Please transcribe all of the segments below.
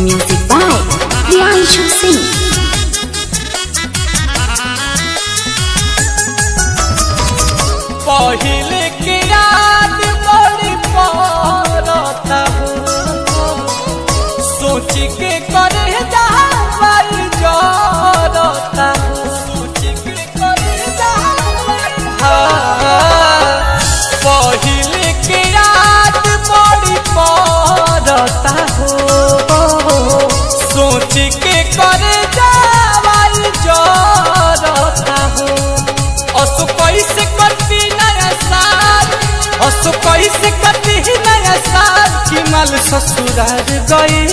Music by Priyanshu Singh. पहिले के याद बड़ी पड़ता हो, सोच के करे जावल जरता हो, सोच के करे जावल। पहिले के याद बड़ी पड़ता हो, सोच के करे जावल जरता हो। असो कैसे करती नया साल, असो कैसे करती नया साल कि माल ससुराल गई।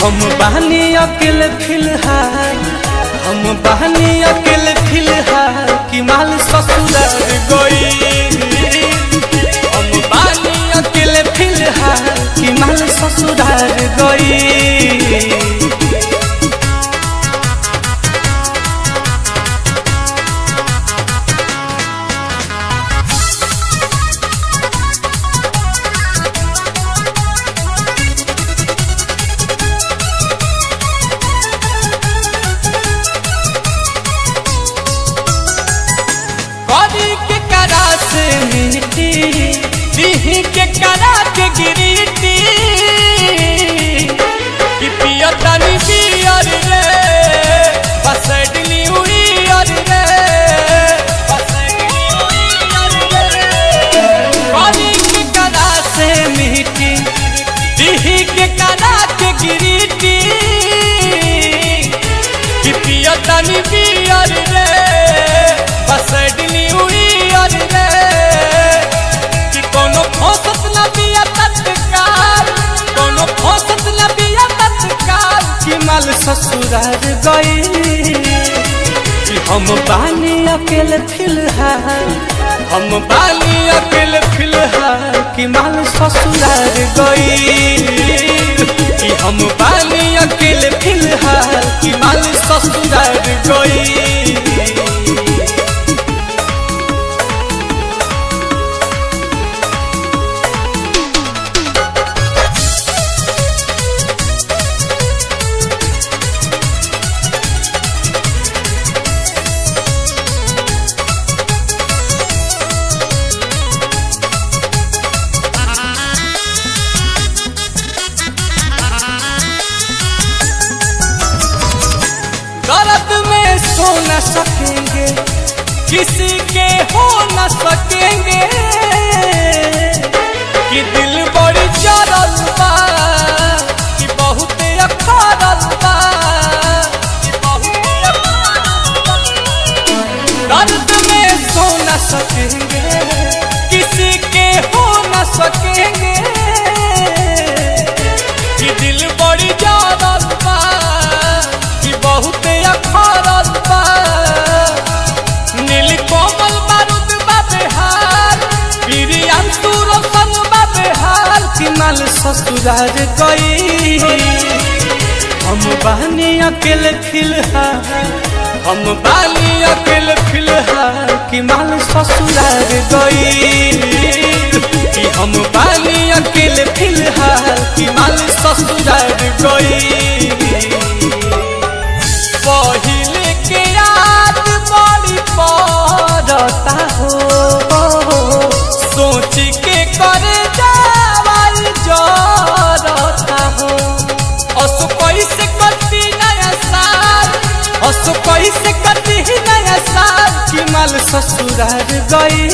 हम बहनी अकेले फिलहाल, हम बहनी अकेले फिलहाल कि माल ससुराल गई। हम बहनी अकेले फिलहाल कि माल ससुराल गई। के करा के गिरीटी कि पियतनी बियर रे बसडली उड़ियर रे, बसडली उड़ियर रे। करी के करा से मिट्टी दिही के करा के गिरीटी कि पियतनी बियर रे बसडली उड़ियर रे। कोनो फौसत न दिया तत्काल, कोनो फौसत न दिया तत्काल कि माल ससुराल गई। हम बानी अकेले फिलहाल, हम बानी अकेले फिलहाल कि माल ससुराल गई। हम बानी अकेले फिलहाल कि माल ससुराल गई। दर्द में सो न सकेंगे, किसी के हो न सकेंगे कि दिल बड़ी जरल बा, कि बहुत अखरल बा, कि बहुत दर्द में सो न सकेंगे, किसी के हो न सकेंगे कि दिल बड़ी जरल बा, बहुत अखरल बा। नील कोमल बारूद बाबेहाल, प्रियांशु रोशन बाबेहाल कि माल ससुराल गई। हम बहनी अकेले फिलहाल, हम बहनी अकेले फिलहाल कि माल ससुराल गई। हम बहनी अकेले फिलहाल कि माल ससुराल गई। पहिले के याद बड़ी पड़ता हो, सोच के करे जावल जरता हो। असो कैसे करती नया साल, असो कैसे करती नया साल कि माल ससुराल गई।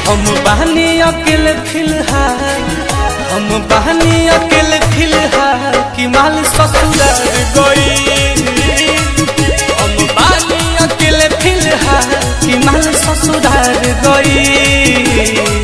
हम बहनी अकेले फिलहाल, हम बहनी अकेले फिलहाल कि माल ससुराल गई। हम बहनी अकेले फिलहाल कि माल ससुराल गई।